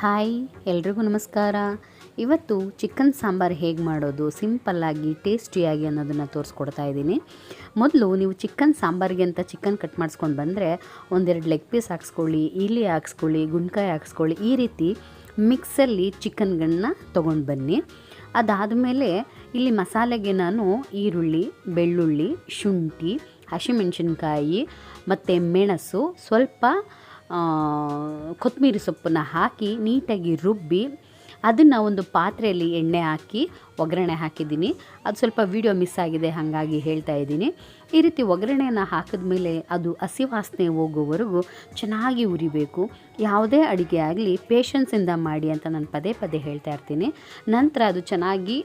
Hi ಎಲ್ರಿಗೂ ನಮಸ್ಕಾರ. ಇವತ್ತು ಚಿಕನ್ ಸಾಂಬಾರು ಹೇಗೆ ಮಾಡೋದು ಸಿಂಪಲ್ಲಾಗಿ ಟೇಸ್ಟಿಯಾಗಿ ಅನ್ನೋದನ್ನು ತೋರಿಸ್ಕೊಡ್ತಾ ಇದ್ದೀನಿ. ಮೊದಲು ನೀವು ಚಿಕನ್ ಸಾಂಬಾರಿಗೆ ಅಂತ ಚಿಕನ್ ಕಟ್ ಮಾಡಿಸ್ಕೊಂಡು ಬಂದರೆ ಒಂದೆರಡು ಲೆಗ್ ಪೀಸ್ ಹಾಕ್ಸ್ಕೊಳ್ಳಿ, ಈಲಿ ಹಾಕ್ಸ್ಕೊಳ್ಳಿ, ಗುಂಡ್ಕಾಯಿ ಹಾಕ್ಸ್ಕೊಳ್ಳಿ. ಈ ರೀತಿ ಮಿಕ್ಸಲ್ಲಿ ಚಿಕನ್ಗಳನ್ನ ತೊಗೊಂಡು ಬನ್ನಿ. ಅದಾದಮೇಲೆ ಇಲ್ಲಿ ಮಸಾಲೆಗೆ ನಾನು ಈರುಳ್ಳಿ, ಬೆಳ್ಳುಳ್ಳಿ, ಶುಂಠಿ, ಹಸಿಮೆಣಸಿನ್ಕಾಯಿ ಮತ್ತು ಮೆಣಸು, ಸ್ವಲ್ಪ ಕೊತ್ತಂಬರಿ ಸೊಪ್ಪನ್ನು ಹಾಕಿ ನೀಟಾಗಿ ರುಬ್ಬಿ ಅದನ್ನು ಒಂದು ಪಾತ್ರೆಯಲ್ಲಿ ಎಣ್ಣೆ ಹಾಕಿ ಒಗ್ಗರಣೆ ಹಾಕಿದ್ದೀನಿ. ಅದು ಸ್ವಲ್ಪ ವಿಡಿಯೋ ಮಿಸ್ ಆಗಿದೆ, ಹಾಗಾಗಿ ಹೇಳ್ತಾ ಇದ್ದೀನಿ. ಈ ರೀತಿ ಒಗ್ಗರಣೆಯನ್ನು ಹಾಕಿದ್ಮೇಲೆ ಅದು ಹಸಿ ವಾಸನೆ ಹೋಗೋವರೆಗೂ ಚೆನ್ನಾಗಿ ಉರಿಬೇಕು. ಯಾವುದೇ ಅಡುಗೆ ಆಗಲಿ ಪೇಷನ್ಸಿಂದ ಮಾಡಿ ಅಂತ ನಾನು ಪದೇ ಪದೇ ಹೇಳ್ತಾ ಇರ್ತೀನಿ. ನಂತರ ಅದು ಚೆನ್ನಾಗಿ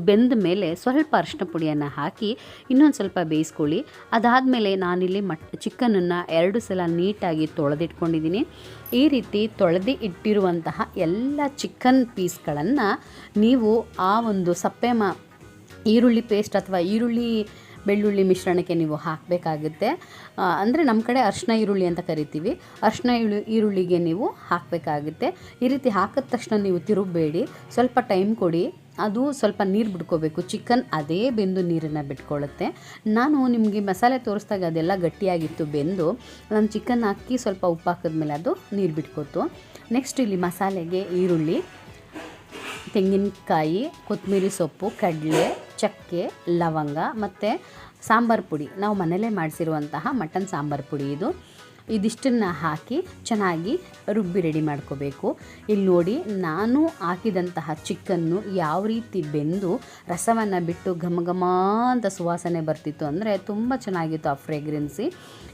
ಬೆಂದ ಮೇಲೆ ಸ್ವಲ್ಪ ಅರಿಶಿನ ಪುಡಿಯನ್ನು ಹಾಕಿ ಇನ್ನೊಂದು ಸ್ವಲ್ಪ ಬೇಯಿಸ್ಕೊಳ್ಳಿ. ಅದಾದಮೇಲೆ ನಾನಿಲ್ಲಿ ಚಿಕನನ್ನು 2 ಸಲ ನೀಟಾಗಿ ತೊಳೆದಿಟ್ಕೊಂಡಿದ್ದೀನಿ. ಈ ರೀತಿ ತೊಳೆದು ಇಟ್ಟಿರುವಂತಹ ಎಲ್ಲ ಚಿಕನ್ ಪೀಸ್ಗಳನ್ನು ನೀವು ಆ ಒಂದು ಈರುಳ್ಳಿ ಪೇಸ್ಟ್ ಅಥವಾ ಈರುಳ್ಳಿ ಬೆಳ್ಳುಳ್ಳಿ ಮಿಶ್ರಣಕ್ಕೆ ನೀವು ಹಾಕಬೇಕಾಗುತ್ತೆ. ಅಂದರೆ ನಮ್ಮ ಕಡೆ ಅರಿಶಿನ ಈರುಳ್ಳಿ ಅಂತ ಕರಿತೀವಿ. ಅರಿಶಿನ ಈರುಳ್ಳಿಗೆ ನೀವು ಹಾಕಬೇಕಾಗುತ್ತೆ. ಈ ರೀತಿ ಹಾಕಿದ ತಕ್ಷಣ ನೀವು ತಿರುಗಬೇಡಿ, ಸ್ವಲ್ಪ ಟೈಮ್ ಕೊಡಿ. ಅದು ಸ್ವಲ್ಪ ನೀರು ಬಿಟ್ಕೋಬೇಕು. ಚಿಕನ್ ಅದೇ ಬೆಂದು ನೀರನ್ನು ಬಿಟ್ಕೊಳ್ಳುತ್ತೆ. ನಾನು ನಿಮಗೆ ಮಸಾಲೆ ತೋರಿಸಿದಾಗ ಅದೆಲ್ಲ ಗಟ್ಟಿಯಾಗಿತ್ತು ಬೆಂದು. ನಾನು ಚಿಕನ್ ಹಾಕಿ ಸ್ವಲ್ಪ ಉಪ್ಪು ಹಾಕಿದ್ಮೇಲೆ ಅದು ನೀರು ಬಿಟ್ಕೋತು. ನೆಕ್ಸ್ಟ್ ಇಲ್ಲಿ ಮಸಾಲೆಗೆ ಈರುಳ್ಳಿ, ತೆಂಗಿನಕಾಯಿ, ಕೊತ್ತಂಬರಿ ಸೊಪ್ಪು, ಕಡಲೆ, ಚಕ್ಕೆ, ಲವಂಗ ಮತ್ತು ಸಾಂಬಾರು ಪುಡಿ, ನಾವು ಮನೆಯಲ್ಲೇ ಮಾಡಿಸಿರುವಂತಹ ಮಟನ್ ಸಾಂಬಾರು ಪುಡಿ ಇದಿಷ್ಟನ್ನು ಹಾಕಿ ಚೆನ್ನಾಗಿ ರುಬ್ಬಿ ರೆಡಿ ಮಾಡ್ಕೋಬೇಕು. ಇಲ್ಲಿ ನೋಡಿ, ನಾನು ಹಾಕಿದಂತಹ ಚಿಕನ್ನು ಯಾವ ರೀತಿ ಬೆಂದು ರಸವನ್ನು ಬಿಟ್ಟು ಘಮ ಘಮ ಅಂತ ಸುವಾಸನೆ ಬರ್ತಿತ್ತು ಅಂದರೆ ತುಂಬ ಚೆನ್ನಾಗಿತ್ತು ಆ ಫ್ರೇಗ್ರೆನ್ಸಿ.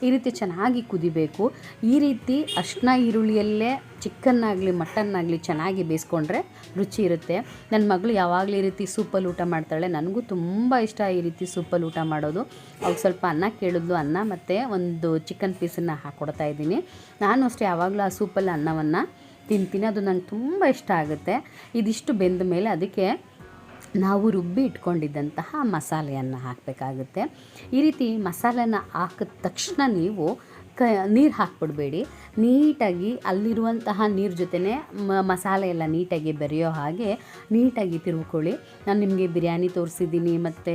ಈ ರೀತಿ ಚೆನ್ನಾಗಿ ಕುದಿಬೇಕು. ಈ ರೀತಿ ಅರಿಶಿನ ಈರುಳ್ಳಿಯಲ್ಲೇ ಚಿಕನ್ನಾಗಲಿ ಮಟನ್ನಾಗಲಿ ಚೆನ್ನಾಗಿ ಬೇಯಿಸ್ಕೊಂಡ್ರೆ ರುಚಿ ಇರುತ್ತೆ. ನನ್ನ ಮಗಳು ಯಾವಾಗಲೂ ಈ ರೀತಿ ಸೂಪಲ್ಲಿ ಊಟ ಮಾಡ್ತಾಳೆ. ನನಗೂ ತುಂಬ ಇಷ್ಟ ಈ ರೀತಿ ಸೂಪಲ್ಲಿ ಊಟ ಮಾಡೋದು. ಅವ್ರಿಗೆ ಸ್ವಲ್ಪ ಅನ್ನ ಕೇಳಿದ್ಲು, ಅನ್ನ ಮತ್ತು ಒಂದು ಚಿಕನ್ ಪೀಸನ್ನು ಹಾಕ್ಕೊಡ್ತಾ ಇದ್ದೀನಿ. ನಾನು ಅಷ್ಟೇ ಯಾವಾಗಲೂ ಆ ಸೂಪಲ್ಲಿ ಅನ್ನವನ್ನು ತಿಂತೀನಿ. ಅದು ನಂಗೆ ತುಂಬ ಇಷ್ಟ ಆಗುತ್ತೆ. ಇದಿಷ್ಟು ಬೆಂದ ಮೇಲೆ ಅದಕ್ಕೆ ನಾವು ರುಬ್ಬಿ ಇಟ್ಕೊಂಡಿದ್ದಂತಹ ಮಸಾಲೆಯನ್ನು ಹಾಕಬೇಕಾಗುತ್ತೆ. ಈ ರೀತಿ ಮಸಾಲೆನ ಹಾಕಿದ ತಕ್ಷಣ ನೀವು ನೀರು ಹಾಕ್ಬಿಡಬೇಡಿ. ನೀಟಾಗಿ ಅಲ್ಲಿರುವಂತಹ ನೀರು ಜೊತೆನೇ ಮಸಾಲೆ ಎಲ್ಲ ನೀಟಾಗಿ ಬೆರೆಯೋ ಹಾಗೆ ನೀಟಾಗಿ ತಿರುವ್ಕೊಳ್ಳಿ. ನಾನು ನಿಮಗೆ ಬಿರಿಯಾನಿ ತೋರಿಸಿದ್ದೀನಿ ಮತ್ತು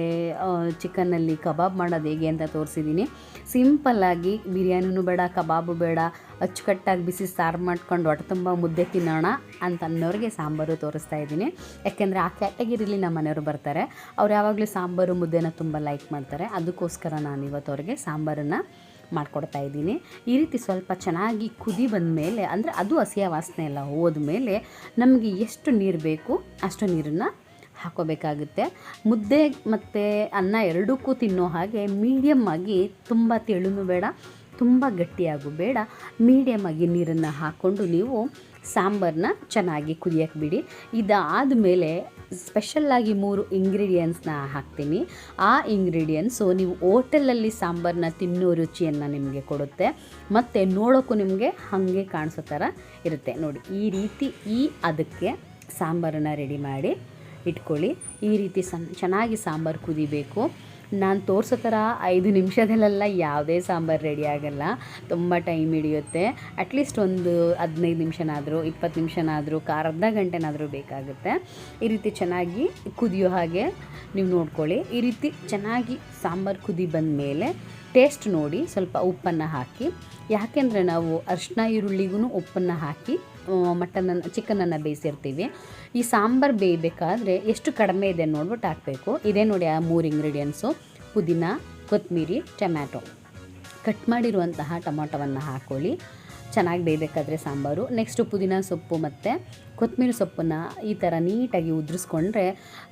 ಚಿಕನ್ನಲ್ಲಿ ಕಬಾಬ್ ಮಾಡೋದು ಹೇಗೆ ಅಂತ ತೋರಿಸಿದ್ದೀನಿ. ಸಿಂಪಲ್ಲಾಗಿ ಬಿರಿಯಾನಿನೂ ಬೇಡ, ಕಬಾಬು ಬೇಡ, ಅಚ್ಚುಕಟ್ಟಾಗಿ ಬಿಸಿ ಸಾರು ಮಾಡ್ಕೊಂಡು ಹೊಟ್ಟೆ ತುಂಬ ಮುದ್ದೆ ತಿನ್ನೋಣ ಅಂತ ಅನ್ನೋರಿಗೆ ಸಾಂಬಾರು ತೋರಿಸ್ತಾ ಇದ್ದೀನಿ. ಯಾಕೆಂದರೆ ಆ ಕ್ಯಾಟಗಿರಿಲಿ ನಮ್ಮ ಮನೆಯವರು ಬರ್ತಾರೆ. ಅವ್ರು ಯಾವಾಗಲೂ ಸಾಂಬಾರು ಮುದ್ದೆನ ತುಂಬ ಲೈಕ್ ಮಾಡ್ತಾರೆ. ಅದಕ್ಕೋಸ್ಕರ ನಾನು ಇವತ್ತು ಅವ್ರಿಗೆ ಸಾಂಬಾರನ್ನು ಮಾಡಿಕೊಡ್ತಾ ಇದ್ದೀನಿ. ಈ ರೀತಿ ಸ್ವಲ್ಪ ಚೆನ್ನಾಗಿ ಕುದಿ ಬಂದ ಮೇಲೆ, ಅಂದರೆ ಅದು ಹಸಿಯ ವಾಸನೆ ಎಲ್ಲ ಹೋದ್ಮೇಲೆ ನಮಗೆ ಎಷ್ಟು ನೀರು ಬೇಕು ಅಷ್ಟು ನೀರನ್ನು ಹಾಕೋಬೇಕಾಗುತ್ತೆ. ಮುದ್ದೆ ಮತ್ತು ಅನ್ನ ಎರಡಕ್ಕೂ ತಿನ್ನೋ ಹಾಗೆ ಮೀಡಿಯಮ್ ಆಗಿ, ತುಂಬ ತೆಳುನೂ ಬೇಡ, ತುಂಬ ಗಟ್ಟಿಯಾಗೂ ಬೇಡ, ಮೀಡಿಯಮಾಗಿ ನೀರನ್ನು ಹಾಕ್ಕೊಂಡು ನೀವು ಸಾಂಬಾರನ್ನ ಚೆನ್ನಾಗಿ ಕುದಿಯೋಕ್ಕೆ ಬಿಡಿ. ಇದಾದ ಮೇಲೆ ಸ್ಪೆಷಲ್ಲಾಗಿ 3 ಇಂಗ್ರೀಡಿಯೆಂಟ್ಸ್ನ ಹಾಕ್ತೀನಿ. ಆ ಇಂಗ್ರೀಡಿಯೆಂಟ್ಸು ನೀವು ಹೋಟೆಲಲ್ಲಿ ಸಾಂಬಾರನ್ನ ತಿನ್ನೋ ರುಚಿಯನ್ನು ನಿಮಗೆ ಕೊಡುತ್ತೆ ಮತ್ತು ನೋಡೋಕ್ಕೂ ನಿಮಗೆ ಹಾಗೆ ಕಾಣಿಸೋ ಥರ ಇರುತ್ತೆ. ನೋಡಿ, ಈ ರೀತಿ ಅದಕ್ಕೆ ಸಾಂಬಾರನ್ನು ರೆಡಿ ಮಾಡಿ ಇಟ್ಕೊಳ್ಳಿ. ಈ ರೀತಿ ಚೆನ್ನಾಗಿ ಸಾಂಬಾರು ಕುದಿಬೇಕು. ನಾನು ತೋರಿಸೋ ಥರ 5 ನಿಮಿಷದಲ್ಲೆಲ್ಲ ಯಾವುದೇ ಸಾಂಬಾರು ರೆಡಿ ಆಗೋಲ್ಲ, ತುಂಬ ಟೈಮ್ ಹಿಡಿಯುತ್ತೆ. ಅಟ್ಲೀಸ್ಟ್ ಒಂದು 15 ನಿಮಿಷನಾದರೂ 20 ನಿಮಿಷನಾದರೂ ಅರ್ಧ ಗಂಟೆನಾದರೂ ಬೇಕಾಗುತ್ತೆ. ಈ ರೀತಿ ಚೆನ್ನಾಗಿ ಕುದಿಯೋ ಹಾಗೆ ನೀವು ನೋಡ್ಕೊಳ್ಳಿ. ಈ ರೀತಿ ಚೆನ್ನಾಗಿ ಸಾಂಬಾರು ಕುದಿ ಬಂದ ಮೇಲೆ ಟೇಸ್ಟ್ ನೋಡಿ ಸ್ವಲ್ಪ ಉಪ್ಪನ್ನು ಹಾಕಿ. ಯಾಕೆಂದರೆ ನಾವು ಅರಿಶಿನ ಈರುಳ್ಳಿಗೂ ಉಪ್ಪನ್ನು ಹಾಕಿ ಚಿಕನನ್ನು ಬೇಯಿಸಿರ್ತೀವಿ. ಈ ಸಾಂಬಾರು ಬೇಯಬೇಕಾದ್ರೆ ಎಷ್ಟು ಕಡಿಮೆ ಇದೆ ನೋಡ್ಬಿಟ್ಟು ಹಾಕಬೇಕು. ಇದೇ ನೋಡಿ ಆ 3 ಇಂಗ್ರೀಡಿಯೆಂಟ್ಸು: ಪುದೀನ, ಕೊತ್ತಂಬರಿ, ಟೊಮ್ಯಾಟೊ. ಕಟ್ ಮಾಡಿರುವಂತಹ ಟೊಮೊಟೊವನ್ನು ಹಾಕ್ಕೊಳ್ಳಿ. ಚೆನ್ನಾಗಿ ಬೇಯಬೇಕಾದ್ರೆ ಸಾಂಬಾರು. ನೆಕ್ಸ್ಟು ಪುದೀನ ಸೊಪ್ಪು ಮತ್ತು ಕೊತ್ತಂಬರಿ ಸೊಪ್ಪನ್ನು ಈ ಥರ ನೀಟಾಗಿ ಉದುರಿಸ್ಕೊಂಡ್ರೆ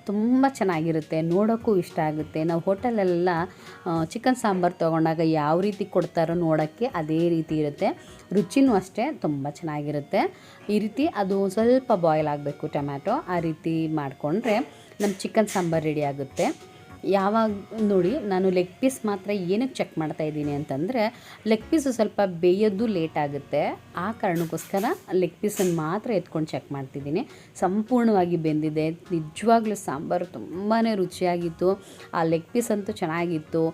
ತುಂಬ ಚೆನ್ನಾಗಿರುತ್ತೆ, ನೋಡೋಕ್ಕೂ ಇಷ್ಟ ಆಗುತ್ತೆ. ನಾವು ಹೋಟೆಲೆಲ್ಲ ಚಿಕನ್ ಸಾಂಬಾರು ತೊಗೊಂಡಾಗ ಯಾವ ರೀತಿ ಕೊಡ್ತಾರೋ ನೋಡೋಕ್ಕೆ ಅದೇ ರೀತಿ ಇರುತ್ತೆ. ರುಚಿನೂ ಅಷ್ಟೇ ತುಂಬ ಚೆನ್ನಾಗಿರುತ್ತೆ. ಈ ರೀತಿ ಅದು ಸ್ವಲ್ಪ ಬಾಯ್ಲ್ ಆಗಬೇಕು ಟೊಮ್ಯಾಟೊ. ಆ ರೀತಿ ಮಾಡಿಕೊಂಡ್ರೆ ನಮ್ಮ ಚಿಕನ್ ಸಾಂಬಾರು ರೆಡಿ ಆಗುತ್ತೆ. ಯಾವಾಗ ನೋಡಿ, ನಾನು ಲೆಗ್ ಪೀಸ್ ಮಾತ್ರ ಏನಕ್ಕೆ ಚೆಕ್ ಮಾಡ್ತಾಯಿದ್ದೀನಿ ಅಂತಂದರೆ, ಲೆಗ್ ಪೀಸು ಸ್ವಲ್ಪ ಬೇಯೋದು ಲೇಟ್ ಆಗುತ್ತೆ. ಆ ಕಾರಣಕ್ಕೋಸ್ಕರ ಲೆಗ್ ಪೀಸನ್ನು ಮಾತ್ರ ಎತ್ಕೊಂಡು ಚೆಕ್ ಮಾಡ್ತಿದ್ದೀನಿ. ಸಂಪೂರ್ಣವಾಗಿ ಬೆಂದಿದೆ. ನಿಜವಾಗ್ಲೂ ಸಾಂಬಾರು ತುಂಬಾ ರುಚಿಯಾಗಿತ್ತು. ಆ ಲೆಗ್ ಪೀಸ್ ಅಂತೂ ಚೆನ್ನಾಗಿತ್ತು.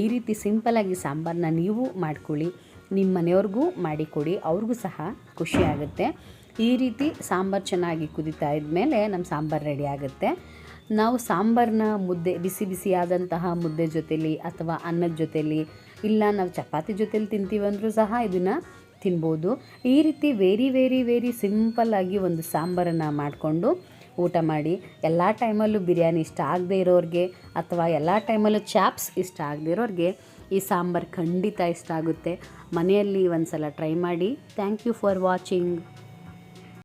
ಈ ರೀತಿ ಸಿಂಪಲ್ಲಾಗಿ ಸಾಂಬಾರನ್ನ ನೀವು ಮಾಡ್ಕೊಳ್ಳಿ, ನಿಮ್ಮ ಮನೆಯವ್ರಿಗೂ ಮಾಡಿಕೊಡಿ, ಅವ್ರಿಗೂ ಸಹ ಖುಷಿಯಾಗುತ್ತೆ. ಈ ರೀತಿ ಸಾಂಬಾರು ಚೆನ್ನಾಗಿ ಕುದೀತಾ ಇದ್ಮೇಲೆ ನಮ್ಮ ಸಾಂಬಾರು ರೆಡಿ ಆಗುತ್ತೆ. ನಾವು ಸಾಂಬಾರನ್ನ ಮುದ್ದೆ ಬಿಸಿ ಬಿಸಿಯಾದಂತಹ ಮುದ್ದೆ ಜೊತೇಲಿ ಅಥವಾ ಅನ್ನದ ಜೊತೇಲಿ, ಇಲ್ಲ ನಾವು ಚಪಾತಿ ಜೊತೇಲಿ ತಿಂತೀವಂದ್ರೂ ಸಹ ಇದನ್ನು ತಿನ್ಬೋದು. ಈ ರೀತಿ ವೆರಿ ಸಿಂಪಲ್ಲಾಗಿ ಒಂದು ಸಾಂಬಾರನ್ನು ಮಾಡಿಕೊಂಡು ಊಟ ಮಾಡಿ. ಎಲ್ಲ ಟೈಮಲ್ಲೂ ಬಿರಿಯಾನಿ ಇಷ್ಟ ಆಗದೆ ಇರೋರಿಗೆ ಅಥವಾ ಎಲ್ಲ ಟೈಮಲ್ಲೂ ಚಾಪ್ಸ್ ಇಷ್ಟ ಆಗದೆ ಇರೋರಿಗೆ ಈ ಸಾಂಬಾರು ಖಂಡಿತ ಇಷ್ಟ ಆಗುತ್ತೆ. ಮನೆಯಲ್ಲಿ ಒಂದು ಸಲ ಟ್ರೈ ಮಾಡಿ. Thank you for watching.